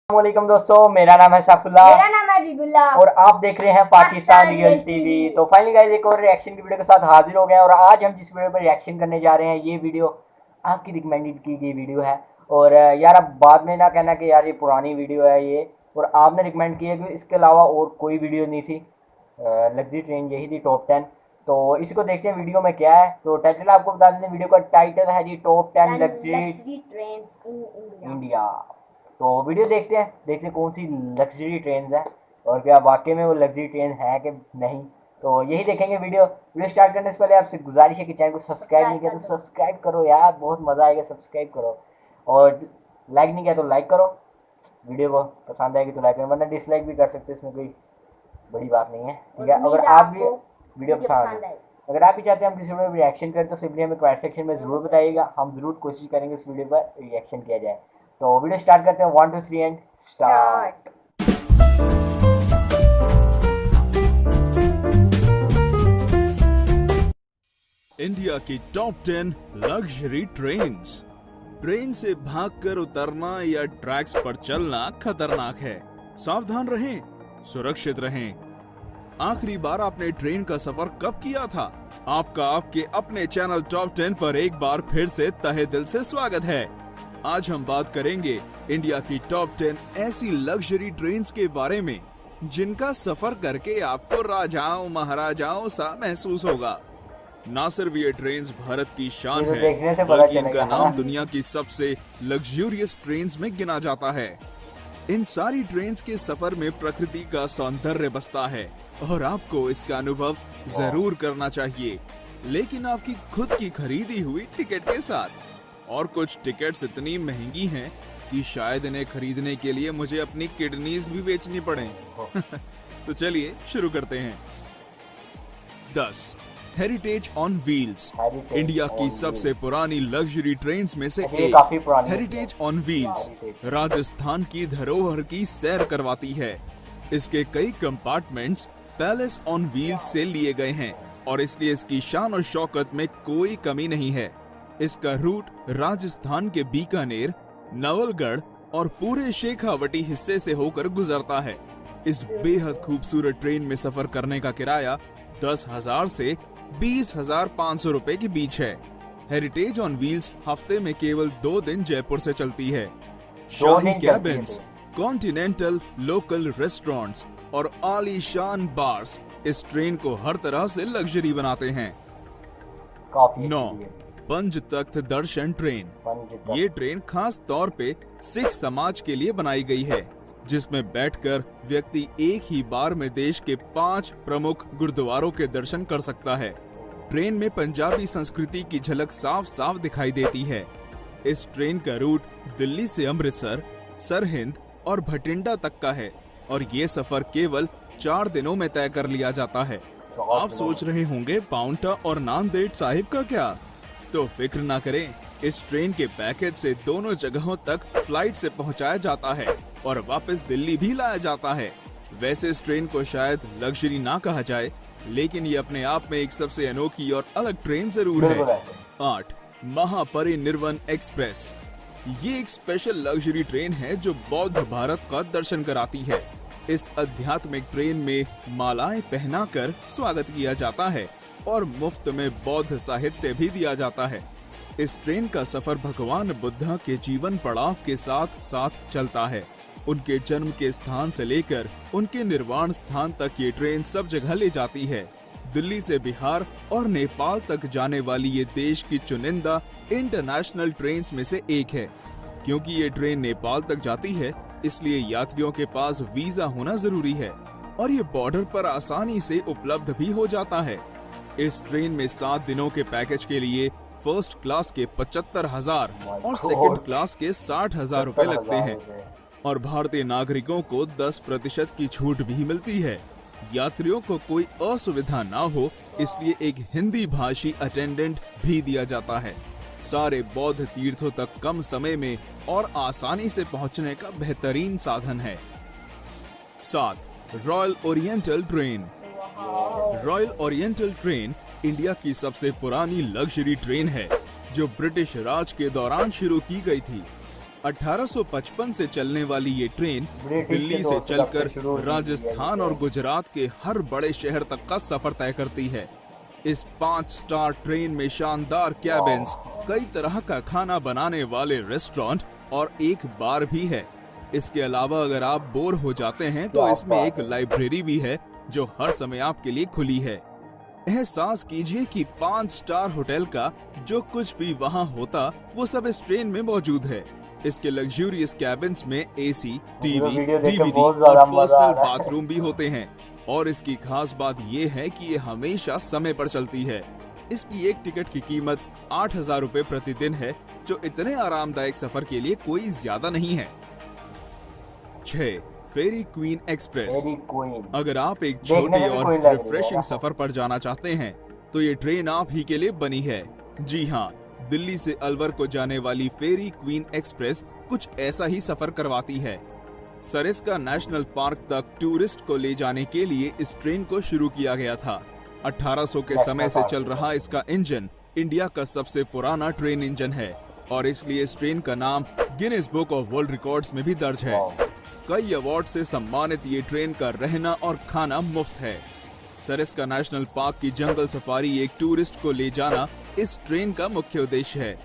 अस्सलामुअलैकुम दोस्तों, मेरा नाम है सैफुल्लाह। मेरा नाम है रिबुल्ला और आप देख रहे हैं पाकिस्तान रियल टीवी। तो फाइनली गाइस एक और रिएक्शन की वीडियो के साथ हाजिर हो गए हैं। और आज हम जिस वीडियो पर रिएक्शन करने जा रहे हैं, ये वीडियो आपकी रिकमेंडेड की गई वीडियो है। और यार अब बाद में ना कहना कि यार ये पुरानी वीडियो है ये, और आपने रिकमेंड की है कि इसके अलावा और कोई वीडियो नहीं थी। लग्जरी ट्रेन यही थी, टॉप 10। तो इसको देखते हैं वीडियो में क्या है। तो टाइटल आपको बता देते हैं, वीडियो का टाइटल है जी top 10 luxury trains in India. तो वीडियो देखते हैं कौन सी लग्जरी ट्रेन है और क्या वाकई में वो लग्जरी ट्रेन है कि नहीं। तो यही देखेंगे। वीडियो स्टार्ट करने से पहले आपसे गुजारिश है कि चैनल को सब्सक्राइब नहीं किया तो सब्सक्राइब करो यार, बहुत मज़ा आएगा। सब्सक्राइब करो और लाइक नहीं किया तो लाइक करो। वीडियो को पसंद आएगी तो लाइक करो, वरना डिसलाइक भी कर सकते, इसमें कोई बड़ी बात नहीं है, ठीक है। अगर आप भी वीडियो पसंद है, अगर आप भी चाहते हैं हम किसी वीडियो पर रिएक्शन करें तो सिंपली हमें कमेंट सेक्शन में ज़रूर बताइएगा। हम ज़रूर कोशिश करेंगे इस वीडियो पर रिएक्शन किया जाए। तो वीडियो स्टार्ट करते हैं। 1 2 3 एंड स्टार्ट। इंडिया की टॉप 10 लग्जरी ट्रेन्स। ट्रेन से भागकर उतरना या ट्रैक्स पर चलना खतरनाक है। सावधान रहें, सुरक्षित रहें। आखिरी बार आपने ट्रेन का सफर कब किया था? आपका आपके अपने चैनल टॉप 10 पर एक बार फिर से तहे दिल से स्वागत है। आज हम बात करेंगे इंडिया की टॉप 10 ऐसी लग्जरी ट्रेन्स के बारे में जिनका सफर करके आपको राजाओं महाराजाओं सा महसूस होगा। ना सिर्फ ये ट्रेन्स भारत की शान है, बल्कि इनका नाम दुनिया की सबसे लग्जरियस ट्रेन्स में गिना जाता है। इन सारी ट्रेन्स के सफर में प्रकृति का सौंदर्य बसता है और आपको इसका अनुभव जरूर करना चाहिए, लेकिन आपकी खुद की खरीदी हुई टिकट के साथ। और कुछ टिकट्स इतनी महंगी हैं कि शायद इन्हें खरीदने के लिए मुझे अपनी किडनीज भी बेचनी पड़े। तो चलिए शुरू करते हैं। 10 हेरिटेज ऑन व्हील्स। इंडिया की सबसे पुरानी लग्जरी ट्रेन्स में से एक हेरिटेज ऑन व्हील्स राजस्थान की धरोहर की सैर करवाती है। इसके कई कंपार्टमेंट्स पैलेस ऑन व्हील्स से लिए गए हैं और इसलिए इसकी शान और शौकत में कोई कमी नहीं है। इसका रूट राजस्थान के बीकानेर, नवलगढ़ और पूरे शेखावटी हिस्से से होकर गुजरता है। इस बेहद खूबसूरत ट्रेन में सफर करने का किराया 10,000 से 20,500 रुपए के बीच है। हेरिटेज ऑन व्हील्स हफ्ते में केवल 2 दिन जयपुर से चलती है। शाही कैबिन्स, कॉन्टिनेंटल लोकल रेस्टोरेंट्स और आलीशान बार्स इस ट्रेन को हर तरह से लग्जरी बनाते हैं। 9 पंच तख्त दर्शन ट्रेन। ये ट्रेन खास तौर पे सिख समाज के लिए बनाई गई है, जिसमें बैठकर व्यक्ति एक ही बार में देश के 5 प्रमुख गुरुद्वारों के दर्शन कर सकता है। ट्रेन में पंजाबी संस्कृति की झलक साफ साफ दिखाई देती है। इस ट्रेन का रूट दिल्ली से अमृतसर, सरहिंद और भटिंडा तक का है और ये सफर केवल 4 दिनों में तय कर लिया जाता है। आप सोच रहे होंगे पाउंटा और नांदेड़ साहिब का क्या? तो फिक्र ना करें, इस ट्रेन के पैकेज से दोनों जगहों तक फ्लाइट से पहुंचाया जाता है और वापस दिल्ली भी लाया जाता है। वैसे इस ट्रेन को शायद लग्जरी ना कहा जाए, लेकिन ये अपने आप में एक सबसे अनोखी और अलग ट्रेन जरूर है। 8 महापरिनिर्वाण एक्सप्रेस। ये एक स्पेशल लग्जरी ट्रेन है जो बौद्ध भारत का दर्शन कराती है। इस आध्यात्मिक ट्रेन में मालाएं पहनाकर स्वागत किया जाता है और मुफ्त में बौद्ध साहित्य भी दिया जाता है। इस ट्रेन का सफर भगवान बुद्धा के जीवन पड़ाव के साथ साथ चलता है। उनके जन्म के स्थान से लेकर उनके निर्वाण स्थान तक ये ट्रेन सब जगह ले जाती है। दिल्ली से बिहार और नेपाल तक जाने वाली ये देश की चुनिंदा इंटरनेशनल ट्रेन्स में से एक है। क्योंकि ये ट्रेन नेपाल तक जाती है, इसलिए यात्रियों के पास वीजा होना जरूरी है और ये बॉर्डर पर आसानी से उपलब्ध भी हो जाता है। इस ट्रेन में 7 दिनों के पैकेज के लिए फर्स्ट क्लास के 75,000 और सेकंड क्लास के 60,000 रुपए लगते हैं और भारतीय नागरिकों को 10% की छूट भी मिलती है। यात्रियों को कोई असुविधा ना हो, इसलिए एक हिंदी भाषी अटेंडेंट भी दिया जाता है। सारे बौद्ध तीर्थों तक कम समय में और आसानी से पहुंचने का बेहतरीन साधन है। 7 royal oriental train. Royal oriental train India की सबसे पुरानी लग्जरी ट्रेन है जो ब्रिटिश राज के दौरान शुरू की गई थी। 1855 से चलने वाली ये ट्रेन ब्रिटिश के दिल्ली दौर से से कब से शुरू चलकर हुई राजस्थान है? और गुजरात के हर बड़े शहर तक का सफर तय करती है। इस 5 स्टार ट्रेन में शानदार कैबिन्स, कई तरह का खाना बनाने वाले रेस्टोरेंट और एक बार भी है। इसके अलावा अगर आप बोर हो जाते हैं तो क्या इसमें बात एक है। लाइब्रेरी भी है जो हर समय आपके लिए खुली है। एहसास कीजिए कि 5 स्टार होटल का जो कुछ भी वहाँ होता वो सब इस ट्रेन में मौजूद है। इसके लग्जूरियस कैबिन्स में एसी, टीवी, वीडियो देख के डीवीडी बहुत और ज्यादा मजा आ पर्सनल रहा है। बाथरूम भी होते हैं। और इसकी खास बात ये है कि ये हमेशा समय पर चलती है। इसकी एक टिकट की कीमत 8,000 रुपए प्रतिदिन है, जो इतने आरामदायक सफर के लिए कोई ज्यादा नहीं है। 6. फेरी क्वीन एक्सप्रेस। फेरी क्वीन। अगर आप एक देखने छोटे में भी और कोई लग रही है रिफ्रेशिंग ना। सफर पर जाना चाहते हैं तो ये ट्रेन आप ही के लिए बनी है। जी हाँ, दिल्ली से अलवर को जाने वाली फेरी क्वीन एक्सप्रेस कुछ ऐसा ही सफर करवाती है। सरिस्का नेशनल पार्क तक टूरिस्ट को ले जाने के लिए इस ट्रेन को शुरू किया गया था। 1800 के समय से चल रहा इसका इंजन इंडिया का सबसे पुराना ट्रेन इंजन है और इसलिए इस ट्रेन का नाम Guinness book of world records में भी दर्ज है। कई अवार्ड से सम्मानित ये ट्रेन का रहना और खाना मुफ्त है। सरिस्का नेशनल पार्क की जंगल सफारी एक टूरिस्ट को ले जाना इस ट्रेन का मुख्य उद्देश्य है।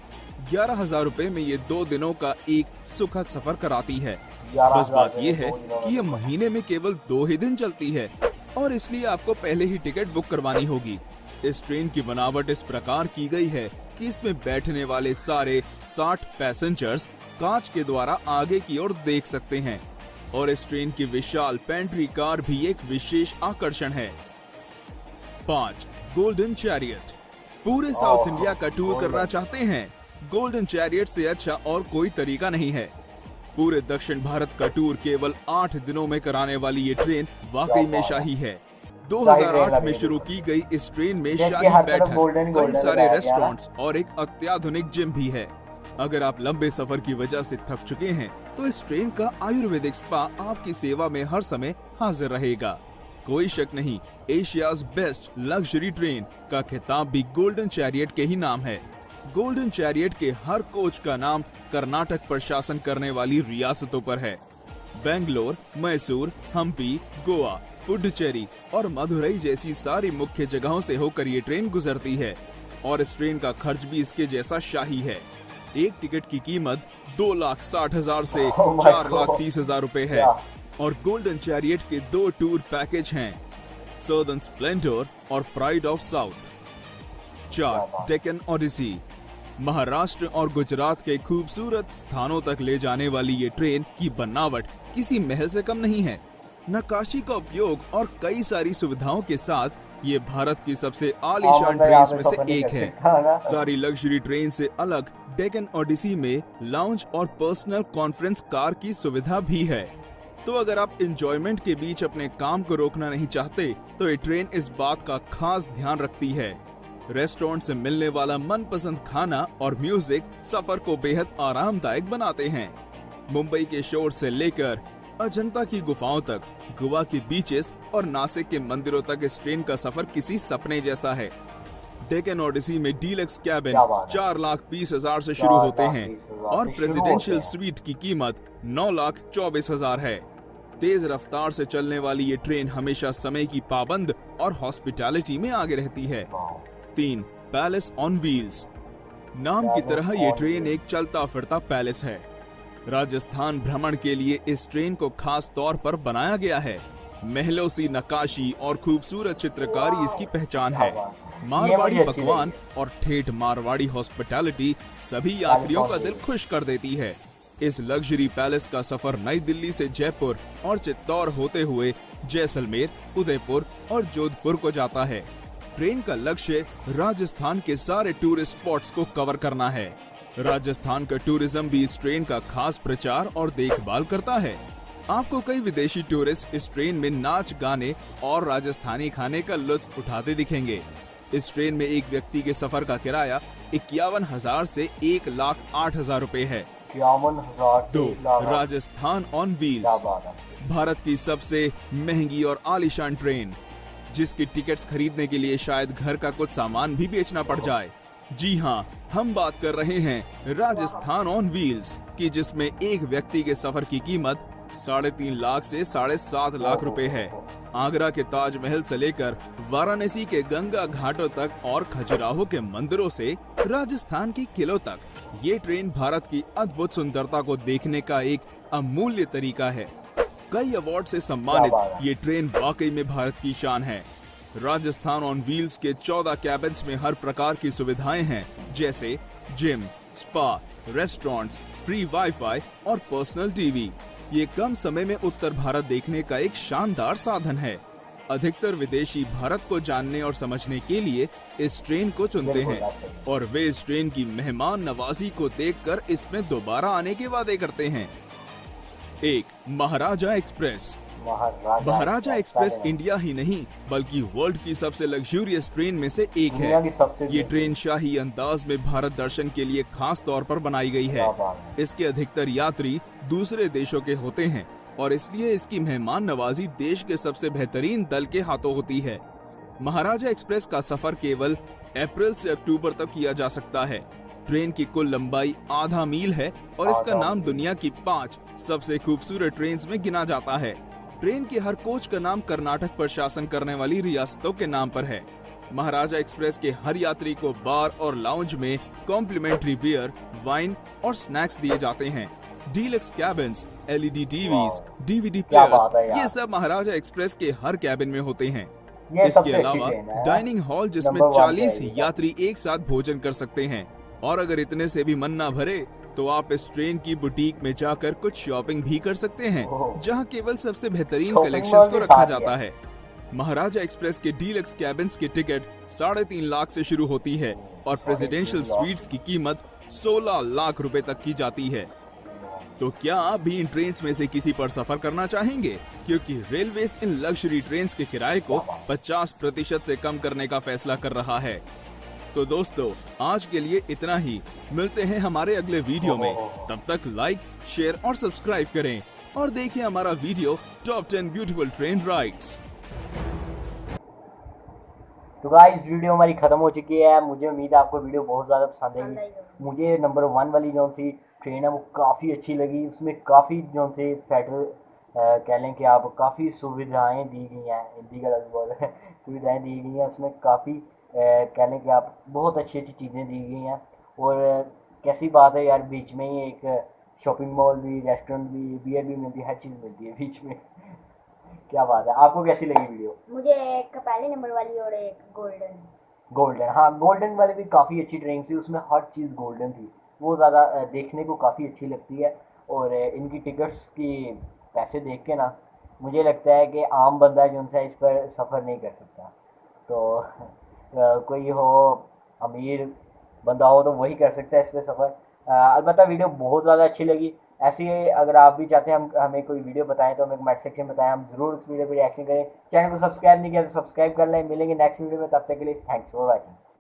11,000 रुपए में ये 2 दिनों का एक सुखद सफर कराती है। बस बात ये है कि ये महीने में केवल 2 ही दिन चलती है और इसलिए आपको पहले ही टिकट बुक करवानी होगी। इस ट्रेन की बनावट इस प्रकार की गई है कि इसमें बैठने वाले सारे 60 पैसेंजर्स कांच के द्वारा आगे की ओर देख सकते हैं और इस ट्रेन की विशाल पेंट्री कार भी एक विशेष आकर्षण है। 5. Golden chariot. पूरे साउथ इंडिया का टूर करना चाहते हैं? गोल्डन चैरियट से अच्छा और कोई तरीका नहीं है। पूरे दक्षिण भारत का टूर केवल 8 दिनों में कराने वाली ये ट्रेन वाकई में शाही है। 2008 में शुरू की गई इस ट्रेन में शाही बैठक, कई सारे रेस्टोरेंट्स और एक अत्याधुनिक जिम भी है। अगर आप लंबे सफर की वजह से थक चुके हैं तो इस ट्रेन का आयुर्वेदिक स्पा आपकी सेवा में हर समय हाजिर रहेगा। कोई शक नहीं, एशियाज बेस्ट लग्जरी ट्रेन का खिताब भी गोल्डन चैरियट के ही नाम है। गोल्डन चैरियट के हर कोच का नाम कर्नाटक पर शासन करने वाली रियासतों पर है। बेंगलोर, मैसूर, हम्पी, गोवा, पुडुचेरी और मदुरई जैसी सारी मुख्य जगहों से होकर ये ट्रेन गुजरती है और इस ट्रेन का खर्च भी इसके जैसा शाही है। एक टिकट की कीमत 2,60,000 से 4,30,000 रुपए है और गोल्डन चैरियट के 2 टूर पैकेज हैं, सदर्न स्प्लेंडर और pride of south. 4. Deccan odyssey. Maharashtra और गुजरात के खूबसूरत स्थानों तक ले जाने वाली ये ट्रेन की बनावट किसी महल से कम नहीं है। नक्काशी का उपयोग और कई सारी सुविधाओं के साथ ये भारत की सबसे आलीशान ट्रेन में से एक है। सारी लग्जरी ट्रेन से अलग डेक्कन ओडिसी में लाउंज और पर्सनल कॉन्फ्रेंस कार की सुविधा भी है। तो अगर आप एंजॉयमेंट के बीच अपने काम को रोकना नहीं चाहते तो ये ट्रेन इस बात का खास ध्यान रखती है। रेस्टोरेंट से मिलने वाला मनपसंद खाना और म्यूजिक सफर को बेहद आरामदायक बनाते हैं। मुंबई के शोर से लेकर अजंता की गुफाओं तक, गोवा के बीचेस और नासिक के मंदिरों तक इस ट्रेन का सफर किसी सपने जैसा है। डेक्कन ओडिसी में डीलक्स कैबिन 4,20,000 से शुरू होते हैं और प्रेसिडेंशियल स्वीट की कीमत 9,24,000 है। तेज रफ्तार से चलने वाली ये ट्रेन हमेशा समय की पाबंद और हॉस्पिटैलिटी में आगे रहती है। 3. Palace on wheels. नाम की तरह ये ट्रेन एक चलता फिरता पैलेस है। राजस्थान भ्रमण के लिए इस ट्रेन को खास तौर पर बनाया गया है। महलों सी नक्काशी और खूबसूरत चित्रकारी इसकी पहचान है। मारवाड़ी पकवान और ठेठ मारवाड़ी हॉस्पिटैलिटी सभी यात्रियों का दिल खुश कर देती है। इस लग्जरी पैलेस का सफर नई दिल्ली से जयपुर और चित्तौड़ होते हुए जैसलमेर, उदयपुर और जोधपुर को जाता है। ट्रेन का लक्ष्य राजस्थान के सारे टूरिस्ट स्पॉट्स को कवर करना है। राजस्थान का टूरिज्म भी इस ट्रेन का खास प्रचार और देखभाल करता है। आपको कई विदेशी टूरिस्ट इस ट्रेन में नाच, गाने और राजस्थानी खाने का लुत्फ उठाते दिखेंगे। इस ट्रेन में एक व्यक्ति के सफर का किराया 51,000 से 1,08,000 रुपए है। 2. Rajasthan on wheels. भारत की सबसे महंगी और आलीशान ट्रेन, जिसकी टिकट्स खरीदने के लिए शायद घर का कुछ सामान भी बेचना पड़ जाए। जी हाँ, हम बात कर रहे हैं राजस्थान ऑन व्हील्स। कि जिसमें एक व्यक्ति के सफर की कीमत 3.5 लाख से 7.5 लाख रुपए है। आगरा के ताजमहल से लेकर वाराणसी के गंगा घाटों तक और खजुराहो के मंदिरों से राजस्थान के किलों तक, ये ट्रेन भारत की अद्भुत सुंदरता को देखने का एक अमूल्य तरीका है। कई अवार्ड से सम्मानित ये ट्रेन वाकई में भारत की शान है। राजस्थान ऑन व्हील्स के 14 कैबिन्स में हर प्रकार की सुविधाएं हैं, जैसे gym, spa, restaurants, free wifi और पर्सनल टीवी। ये कम समय में उत्तर भारत देखने का एक शानदार साधन है। अधिकतर विदेशी भारत को जानने और समझने के लिए इस ट्रेन को चुनते हैं और वे इस ट्रेन की मेहमान नवाजी को देखकर इसमें दोबारा आने के वादे करते हैं। 1. महाराजा एक्सप्रेस। महाराजा एक्सप्रेस इंडिया ही नहीं बल्कि वर्ल्ड की सबसे लग्जूरियस ट्रेन में से एक है। ये ट्रेन शाही अंदाज में भारत दर्शन के लिए खास तौर पर बनाई गई है। इसके अधिकतर यात्री दूसरे देशों के होते हैं और इसलिए इसकी मेहमान नवाजी देश के सबसे बेहतरीन दल के हाथों होती है। महाराजा एक्सप्रेस का सफर केवल अप्रैल से अक्टूबर तक किया जा सकता है। ट्रेन की कुल लंबाई आधा मील है और इसका नाम दुनिया की 5 सबसे खूबसूरत ट्रेन में गिना जाता है। ट्रेन के हर कोच का नाम कर्नाटक पर शासन करने वाली रियासतों के नाम पर है। महाराजा एक्सप्रेस के हर यात्री को बार और लाउंज में कॉम्प्लीमेंट्री बियर, वाइन और स्नैक्स दिए जाते हैं। Deluxe cabins, LED TVs, DVD players, ये सब महाराजा एक्सप्रेस के हर कैबिन में होते हैं। इसके अलावा डाइनिंग हॉल जिसमें 40 यात्री एक साथ भोजन कर सकते हैं और अगर इतने से भी मन ना भरे तो आप इस ट्रेन की बुटीक में जाकर कुछ शॉपिंग भी कर सकते हैं, जहां केवल सबसे बेहतरीन कलेक्शंस को रखा जाता है। महाराजा एक्सप्रेस के डीलक्स कैबिन्स की टिकट 3.5 लाख से शुरू होती है और प्रेसिडेंशियल स्वीट्स की कीमत 16 लाख रुपए तक की जाती है। तो क्या आप भी इन ट्रेन में से किसी पर सफर करना चाहेंगे? क्योंकि रेलवेज इन लग्जरी ट्रेन के किराए को 50% से कम करने का फैसला कर रहा है। तो दोस्तों, आज के लिए इतना ही। मिलते हैं हमारे अगले वीडियो में। तब तक लाइक, शेयर और सब्सक्राइब करें और देखिए हमारा video top 10 beautiful train rides. तो गाइस, वीडियो हमारी खत्म हो चुकी है। मुझे उम्मीद है आपको वीडियो बहुत ज़्यादा पसंद आएगी। मुझे नंबर 1 वाली जो सी ट्रेन है वो काफ़ी अच्छी लगी। उसमें काफ़ी जो से फेडरल कह लें कि आप काफ़ी सुविधाएं दी गई हैं, हिंदी का लफ्ज़ बोल रहे हैं, सुविधाएँ दी गई हैं। उसमें काफ़ी कह लें कि आप बहुत अच्छी अच्छी चीज़ें दी गई हैं। और कैसी बात है यार, बीच में ही एक शॉपिंग मॉल भी, रेस्टोरेंट भी, बियर भी मिलती है, हर चीज़ मिलती है बीच में। क्या बात है। आपको कैसी लगी वीडियो? मुझे एक पहले नंबर वाली और एक गोल्डन। हाँ, गोल्डन वाली भी काफ़ी अच्छी ट्रेन थी। उसमें हर चीज़ गोल्डन थी। वो ज़्यादा देखने को काफ़ी अच्छी लगती है। और इनकी टिकट्स की पैसे देख के ना मुझे लगता है कि आम बंदा जो है इस पर सफ़र नहीं कर सकता। तो कोई हो, अमीर बंदा हो तो वही कर सकता है इस पर सफ़र। अलबत्ता वीडियो बहुत ज़्यादा अच्छी लगी। ऐसे ही अगर आप भी चाहते हैं हमें कोई वीडियो बताएं तो हमें कमेंट सेक्शन में बताएं, हम ज़रूर उस वीडियो पर रिएक्शन करें। चैनल को सब्सक्राइब नहीं किया तो सब्सक्राइब कर लें। मिलेंगे नेक्स्ट वीडियो में, तब तक के लिए थैंक्स फॉर वॉचिंग।